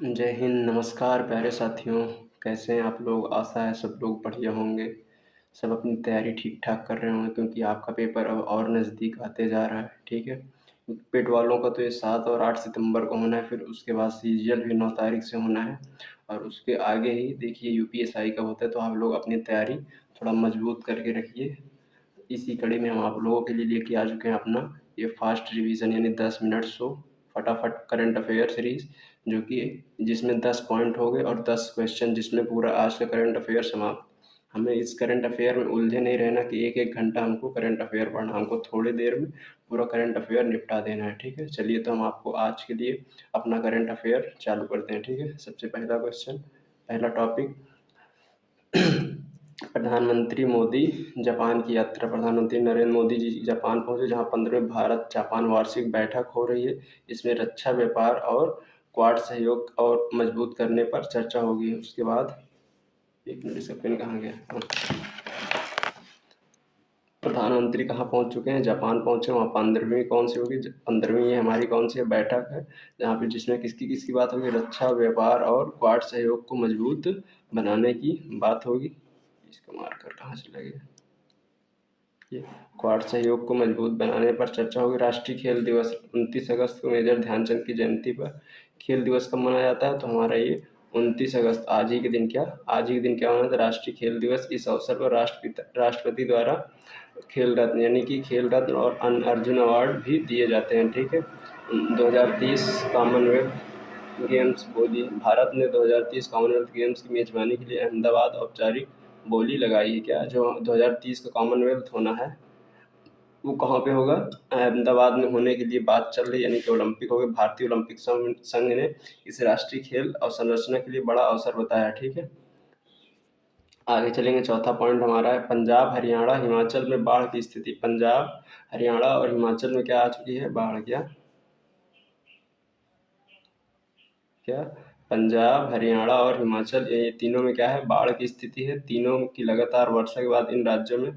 जय हिंद, नमस्कार प्यारे साथियों। कैसे हैं आप लोग? आशा है सब लोग बढ़िया होंगे। सब अपनी तैयारी ठीक-ठाक कर रहे होंगे क्योंकि आपका पेपर अब और नज़दीक आते जा रहा है, ठीक है? पेट वालों का तो ये 7 और 8 सितंबर को होना है, फिर उसके बाद सीजीएल भी 9 तारीख से होना है और उसके आगे ही देखिए यूपीएसआई का होता है, तो आप लोग अपनी तैयारी थोड़ा मजबूत करके रखिए। इसी कड़ी में हम आप लोगों के लिए लेके आ चुके हैं अपना ये फास्ट रिवीजन यानी 10 मिनट शो फटाफट करंट अफेयर सीरीज, जो कि जिसमें 10 पॉइंट हो गए और 10 क्वेश्चन, जिसमें पूरा आज का करंट अफेयर समाप्त। हमें इस करंट अफेयर में उलझे नहीं रहना कि एक एक घंटा हमको करंट अफेयर पढ़ना, हमको थोड़ी देर में पूरा करंट अफेयर निपटा देना है, ठीक है? चलिए तो हम आपको आज के लिए अपना करंट अफेयर चालू करते हैं, ठीक है? सबसे पहला क्वेश्चन, पहला टॉपिक। प्रधानमंत्री मोदी जापान की यात्रा। प्रधानमंत्री नरेंद्र मोदी जी जापान पहुंचे, जहां 15वें भारत जापान वार्षिक बैठक हो रही है। इसमें रक्षा, व्यापार और क्वाड सहयोग और मजबूत करने पर चर्चा होगी। उसके बाद एक मिनट, इसका पेन कहाँ गया? हाँ। प्रधानमंत्री कहाँ पहुंच चुके हैं? जापान पहुंचे, वहाँ 15वीं कौन सी होगी? 15वीं ये हमारी कौन सी बैठक है, जहाँ पे जिसमें किसकी किसकी बात होगी? रक्षा, व्यापार और क्वाड सहयोग को मजबूत बनाने की बात होगी। इसका मार्कर कहाँ चला गया? ये क्वाड सहयोग को मजबूत बनाने पर चर्चा होगी। राष्ट्रीय खेल दिवस 29 अगस्त को मेजर ध्यानचंद की जयंती पर खेल दिवस कब मनाया जाता है? तो हमारा ये 29 अगस्त, आज ही के दिन क्या मनाया था? राष्ट्रीय खेल दिवस। इस अवसर पर राष्ट्रपति द्वारा खेल रत्न यानी कि खेल रत्न और अन्य अर्जुन अवार्ड भी दिए जाते हैं, ठीक है? 2030 कॉमनवेल्थ गेम्स बोली। भारत ने 2030 कॉमनवेल्थ गेम्स की मेजबानी के लिए अहमदाबाद औपचारिक बोली लगाई है। क्या जो 2030 का कॉमनवेल्थ होना है वो कहाँ पे होगा? अहमदाबाद में होने के लिए बात चल रही है, यानी कि ओलंपिक होगा। भारतीय ओलंपिक संघ ने इसे राष्ट्रीय खेल अवसंरचना के लिए बड़ा अवसर बताया, ठीक है? आगे चलेंगे, चौथा पॉइंट हमारा है पंजाब, हरियाणा, हिमाचल में बाढ़ की स्थिति। पंजाब, हरियाणा और हिमाचल में क्या आ चुकी है? बाढ़। क्या पंजाब, हरियाणा और हिमाचल, ये तीनों में क्या है? बाढ़ की स्थिति है। तीनों की लगातार वर्षा के बाद इन राज्यों में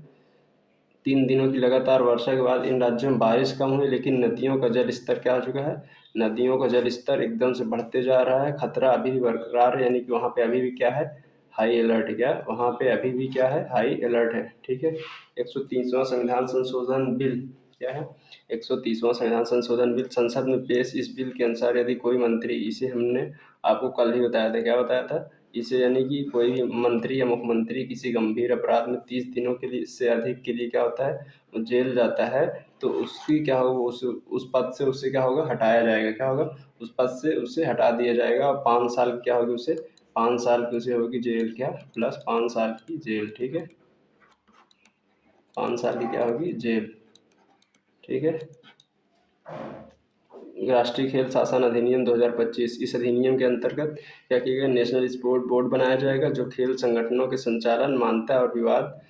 3 दिनों की लगातार वर्षा के बाद इन राज्यों में बारिश कम हुई, लेकिन नदियों का जल स्तर क्या हो चुका है? नदियों का जल स्तर एकदम से बढ़ते जा रहा है। खतरा अभी भी बरकरार है, यानी कि वहाँ पे अभी भी क्या है? High alert. क्या वहाँ पे अभी भी क्या है? हाई अलर्ट है, ठीक है? 130वां संविधान संशोधन बिल क्या है? 130वां संविधान संशोधन बिल संसद में पेश। इस बिल के अनुसार यदि कोई मंत्री, इसे हमने आपको कल ही बताया था, क्या बताया था? इसे यानी कि कोई भी मंत्री या मुख्यमंत्री किसी गंभीर अपराध में 30 दिनों के लिए इससे अधिक के लिए क्या होता है? वो जेल जाता है, तो उसकी क्या होगा? उस पद से उससे क्या होगा? हटाया जाएगा। क्या होगा? उस पद से उसे हटा दिया जाएगा और 5 साल की क्या होगी उसे? 5 साल की उसे होगी जेल, क्या प्लस 5 साल की जेल, ठीक है? 5 साल की क्या होगी? जेल, ठीक है? राष्ट्रीय खेल शासन अधिनियम 2025। इस अधिनियम के अंतर्गत क्या किया गया? नेशनल स्पोर्ट बोर्ड बनाया जाएगा, जो खेल संगठनों के संचालन, मान्यता और विवाद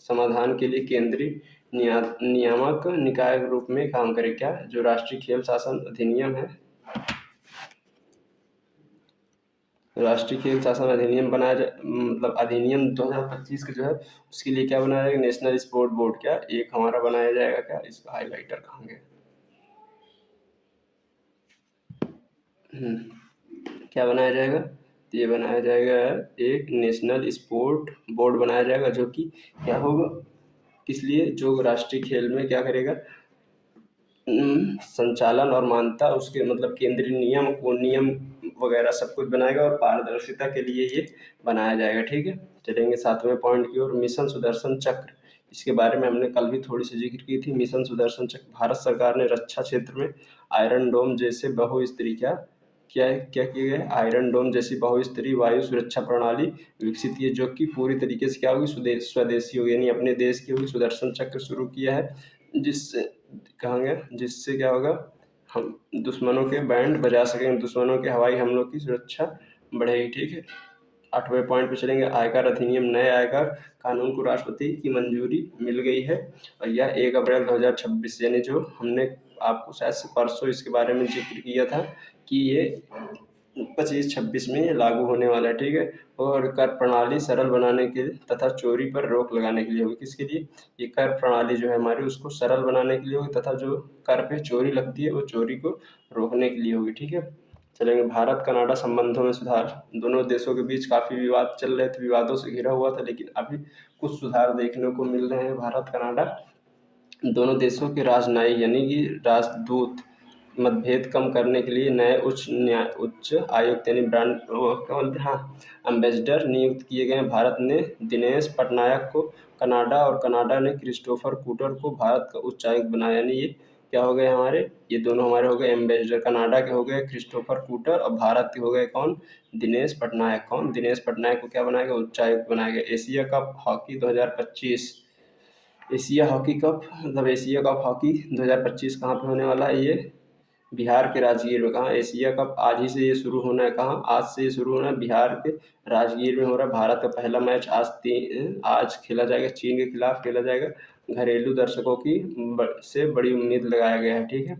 समाधान के लिए केंद्रीय नियामक निकाय के रूप में काम करे। क्या जो राष्ट्रीय खेल शासन अधिनियम है, राष्ट्रीय खेल शासन अधिनियम बनाया जाए, मतलब अधिनियम 2025 का जो है उसके लिए क्या बनाया जाएगा? National sport board. क्या एक हमारा बनाया जाएगा? क्या इसका हाईलाइटर कहाँ गया? क्या बनाया जाएगा? तो ये बनाया जाएगा एक नेशनल स्पोर्ट बोर्ड बनाया जाएगा, जो कि क्या होगा? किस लिए? जो राष्ट्रीय खेल में क्या करेगा? संचालन और मान्यता, उसके मतलब केंद्रीय नियम वगैरह सब कुछ बनाएगा और पारदर्शिता के लिए ये बनाया जाएगा, ठीक है? चलेंगे 7वें पॉइंट की ओर। मिशन सुदर्शन चक्र, इसके बारे में हमने कल भी थोड़ी सी जिक्र की थी। मिशन सुदर्शन चक्र, भारत सरकार ने रक्षा क्षेत्र में आयरन डोम जैसे बहुस्तरीय क्या किया गया है? आयरन डोम जैसी बहुस्तरीय वायु सुरक्षा प्रणाली विकसित की है, जो कि पूरी तरीके से क्या होगी? स्वदेशी होगी, यानी अपने देश की होगी। सुदर्शन चक्र शुरू किया है, जिससे कहाँ गया? जिससे क्या होगा? हम दुश्मनों के बैंड बजा सकेंगे, दुश्मनों के हवाई हमलों की सुरक्षा बढ़ेगी, ठीक है? 8वें पॉइंट पे चलेंगे। आयकर अधिनियम, नए आयकर कानून को राष्ट्रपति की मंजूरी मिल गई है और यह 1 अप्रैल 2026, यानी जो हमने आपको शायद से परसों इसके बारे में जिक्र किया था कि ये 25-26 में लागू होने वाला है, ठीक है? और कर प्रणाली सरल बनाने के लिए तथा चोरी पर रोक लगाने के लिए होगी। किसके लिए? ये कर प्रणाली जो है हमारी, उसको सरल बनाने के लिए होगी तथा जो कर पे चोरी लगती है वो चोरी को रोकने के लिए होगी, ठीक है? चलेंगे। भारत कनाडा संबंधों में सुधार। दोनों देशों के बीच काफ़ी विवाद चल रहे थे, विवादों से घिरा हुआ था, लेकिन अभी कुछ सुधार देखने को मिल रहे हैं। भारत कनाडा दोनों देशों के राजनयिक यानी कि राजदूत मतभेद कम करने के लिए नए उच्च आयुक्त यानी ब्रांड क्या बोलते हैं, हाँ, एम्बेसडर नियुक्त किए गए हैं। भारत ने दिनेश पटनायक को कनाडा और कनाडा ने क्रिस्टोफर कूटर को भारत का उच्चायुक्त बनाया। यानी ये क्या हो गए हमारे, ये दोनों हमारे हो गए एम्बेसडर। कनाडा के हो गए क्रिस्टोफर कूटर और भारत के हो गए कौन, दिनेश पटनायक। कौन, दिनेश पटनायक को क्या बनाया गया, उच्चायुक्त बनाया गया। Asia cup hockey 2025, Asia hockey cup मतलब एशिया कप हॉकी 2025 कहाँ पे होने वाला है, ये बिहार के राजगीर में। कहाँ, एशिया कप आज ही से ये शुरू होना है। कहाँ, आज से ये शुरू होना है, बिहार के राजगीर में हो रहा है। भारत का पहला मैच आज खेला जाएगा, चीन के खिलाफ खेला जाएगा। घरेलू दर्शकों की से बड़ी उम्मीद लगाया गया है। ठीक है,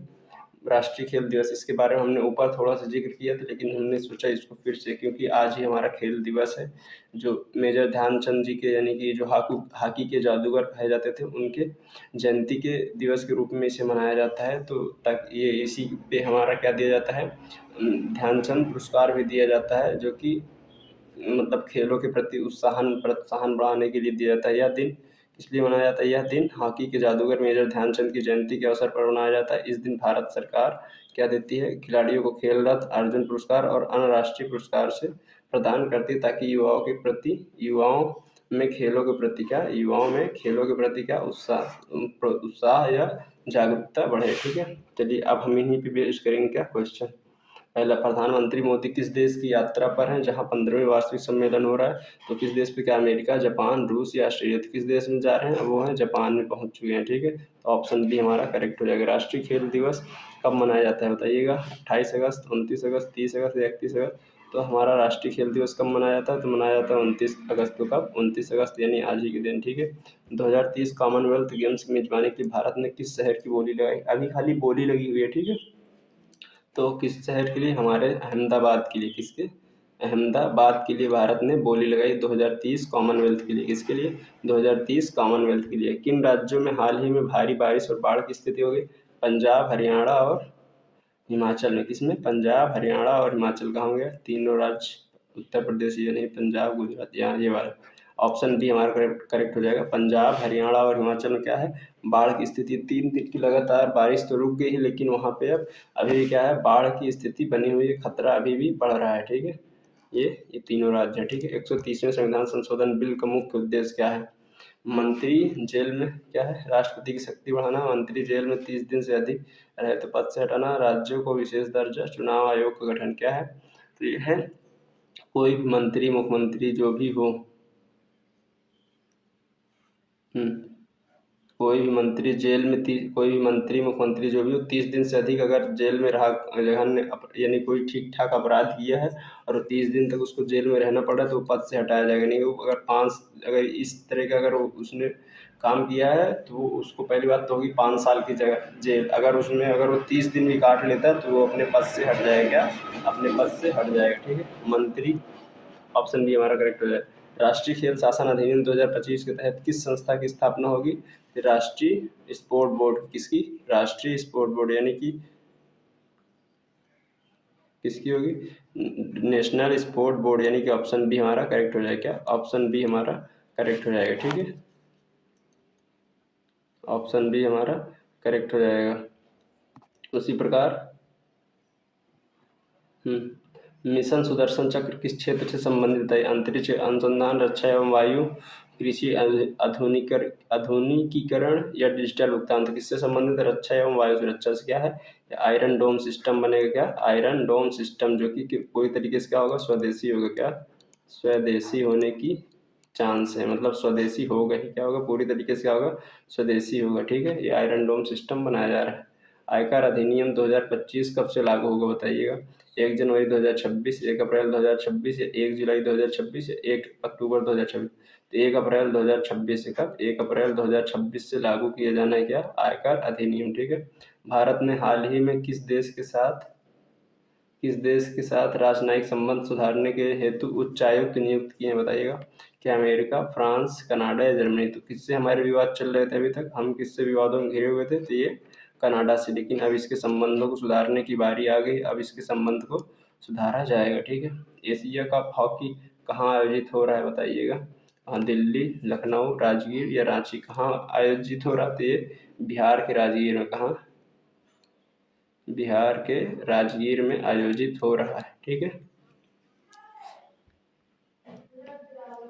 राष्ट्रीय खेल दिवस, इसके बारे में हमने ऊपर थोड़ा सा जिक्र किया था, लेकिन हमने सोचा इसको फिर से, क्योंकि आज ही हमारा खेल दिवस है। जो मेजर ध्यानचंद जी के यानी कि जो हॉकी के जादूगर कहे जाते थे, उनके जयंती के दिवस के रूप में इसे मनाया जाता है। तो तक ये इसी पे हमारा क्या दिया जाता है, ध्यानचंद पुरस्कार भी दिया जाता है, जो कि मतलब खेलों के प्रति प्रोत्साहन बढ़ाने के लिए दिया जाता है। यह दिन इसलिए मनाया जाता है, यह दिन हॉकी के जादूगर मेजर ध्यानचंद की जयंती के अवसर पर मनाया जाता है। इस दिन भारत सरकार क्या देती है, खिलाड़ियों को खेल रत्न, अर्जुन पुरस्कार और अन्य राष्ट्रीय पुरस्कार से प्रदान करती है, ताकि युवाओं में खेलों के प्रति क्या उत्साह या जागरूकता बढ़े। ठीक है, चलिए अब हम इन्हीं पे बेस करेंगे क्या क्वेश्चन। पहला, प्रधानमंत्री मोदी किस देश की यात्रा पर हैं जहां 15वें वार्षिक सम्मेलन हो रहा है। तो किस देश पे, क्या अमेरिका, जापान, रूस या ऑस्ट्रेलिया। तो किस देश में जा रहे हैं, वो हैं जापान में पहुंच चुके हैं। ठीक है, तो ऑप्शन बी हमारा करेक्ट हो जाएगा। राष्ट्रीय खेल दिवस कब मनाया जाता है बताइएगा, 28 अगस्त, 29 अगस्त, 30 अगस्त या 31 अगस्त। तो हमारा राष्ट्रीय खेल दिवस कब मनाया जाता है, तो मनाया जाता है 29 अगस्त को। कब, 29 अगस्त यानी आज ही के दिन। ठीक है, 2030 कॉमनवेल्थ गेम्स की मेजबानी के लिए भारत ने किस शहर की बोली लगाई। अभी खाली बोली लगी हुई है। ठीक है, तो किस शहर के लिए, हमारे अहमदाबाद के लिए। किसके, अहमदाबाद के लिए भारत ने बोली लगाई 2030 कॉमनवेल्थ के लिए। किसके लिए, 2030 कॉमनवेल्थ के लिए। किन राज्यों में हाल ही में भारी बारिश और बाढ़ की स्थिति हो गई। पंजाब, हरियाणा और हिमाचल में। किसमें, पंजाब, हरियाणा और हिमाचल। कहाँ हो गया, तीनों राज्य उत्तर प्रदेश, ये नहीं पंजाब गुजरात, यहाँ ये वाला। ऑप्शन बी हमारा करेक्ट हो जाएगा। पंजाब, हरियाणा और हिमाचल में क्या है, बाढ़ की स्थिति। 3 दिन की लगातार बारिश तो रुक गई है, लेकिन वहाँ पे अब अभी भी क्या है, बाढ़ की स्थिति बनी हुई है, खतरा अभी भी बढ़ रहा है। ठीक है, ये तीनों राज्य हैं। ठीक है, 130वें संविधान संशोधन बिल का मुख्य उद्देश्य क्या है। मंत्री जेल में क्या है, राष्ट्रपति की शक्ति बढ़ाना, मंत्री जेल में 30 दिन से अधिक रहे तो पद से हटाना, राज्यों को विशेष दर्जा, चुनाव आयोग का गठन। क्या है, तो ये है कोई भी मंत्री, मुख्यमंत्री जो भी हो, हम्म, कोई भी मंत्री मुख्यमंत्री जो भी हो, 30 दिन से अधिक अगर जेल में रहा, यानी कोई ठीक ठाक अपराध किया है और 30 दिन तक उसको जेल में रहना पड़ा, तो वो पद से हटाया जाएगा। नहीं, वो अगर इस तरह का अगर उसने काम किया है, तो वो उसको पहली बात तो होगी 5 साल की जगह जेल। अगर वो 30 दिन भी काट लेता है, तो वो अपने पद से हट जाएगा। क्या, अपने पद से हट जाएगा। ठीक है, मंत्री, ऑप्शन बी हमारा करेक्ट हो जाए। राष्ट्रीय खेल शासन अधिनियम 2025 के तहत किस संस्था की स्थापना होगी। राष्ट्रीय स्पोर्ट बोर्ड। किसकी, राष्ट्रीय स्पोर्ट बोर्ड, यानी कि किसकी होगी, नेशनल स्पोर्ट बोर्ड। यानी कि ऑप्शन बी हमारा करेक्ट हो जाएगा। क्या, ऑप्शन बी हमारा करेक्ट हो जाएगा। ठीक है, ऑप्शन बी हमारा करेक्ट हो जाएगा। उसी प्रकार मिशन सुदर्शन चक्र किस क्षेत्र से संबंधित है। अंतरिक्ष अनुसंधान, रक्षा एवं वायु, कृषि, आधुनिकीकरण या डिजिटल भुगतान। तो किससे संबंधित है, रक्षा एवं वायु सुरक्षा से। क्या है, आयरन डोम सिस्टम बनेगा। क्या, आयरन डोम सिस्टम, जो कि पूरी तरीके से क्या होगा, स्वदेशी होगा। क्या, स्वदेशी होने की चांस है, मतलब स्वदेशी होगा ही, क्या होगा, पूरी तरीके से क्या होगा, स्वदेशी होगा। ठीक है, ये आयरन डोम सिस्टम बनाया जा रहा है। आयकर अधिनियम 2025 कब से लागू होगा बताइएगा। 1 जनवरी 2026, 1 अप्रैल 2026 या 1 जुलाई 2026 या 1 अक्टूबर 2026। तो 1 अप्रैल 2026 से, कब, 1 अप्रैल 2026 से लागू किया जाना है। क्या, आयकर अधिनियम। ठीक है, भारत ने हाल ही में किस देश के साथ राजनयिक संबंध सुधारने के हेतु उच्चायुक्त नियुक्त किए हैं बताइएगा। क्या, अमेरिका, फ्रांस, कनाडा या जर्मनी। तो किससे हमारे विवाद चल रहे थे अभी तक, हम किससे विवादों में घिरे हुए थे, तो ये कनाडा से, लेकिन अब इसके संबंधों को सुधारने की बारी आ गई। अब इसके संबंध को सुधारा जाएगा, ठीक है। एशिया कप हॉकी कहाँ आयोजित हो रहा है बताइएगा। दिल्ली, लखनऊ, राजगीर या रांची, कहाँ आयोजित हो रहा है? तो ये बिहार के राजगीर में। कहाँ? बिहार के राजगीर में आयोजित हो रहा है, ठीक है।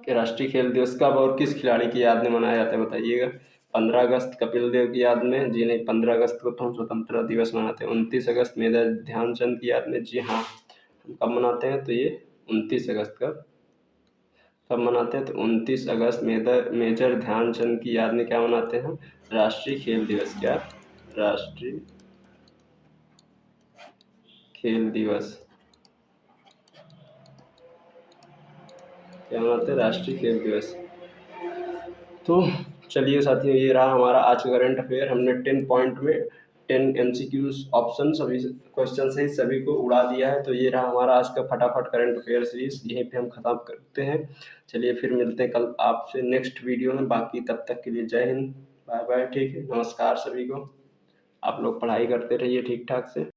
कि राष्ट्रीय खेल दिवस कब और किस खिलाड़ी की याद में मनाया जाता है बताइएगा। 15 अगस्त कपिल देव की याद में। जी नहीं, 15 अगस्त को तो हम स्वतंत्रता दिवस मनाते हैं। 29 अगस्त मेजर ध्यानचंद की याद में। जी हाँ, हम कब मनाते हैं? तो ये 29 अगस्त कब मनाते हैं? तो 29 अगस्त मेजर ध्यानचंद की याद में क्या मनाते हैं? राष्ट्रीय खेल दिवस। क्या? राष्ट्रीय खेल दिवस क्या मनाते हैं? राष्ट्रीय खेल दिवस। तो चलिए साथियों, ये रहा हमारा आज का करंट अफेयर। हमने 10 पॉइंट में 10 एमसीक्यूज ऑप्शन सभी क्वेश्चन से सभी को उड़ा दिया है। तो ये रहा हमारा आज का फटाफट करंट अफेयर सीरीज, यहीं पे हम खत्म करते हैं। चलिए फिर मिलते हैं कल आपसे नेक्स्ट वीडियो में। बाकी तब तक के लिए जय हिंद, बाय बाय, ठीक है, नमस्कार सभी को। आप लोग पढ़ाई करते रहिए ठीक ठाक से।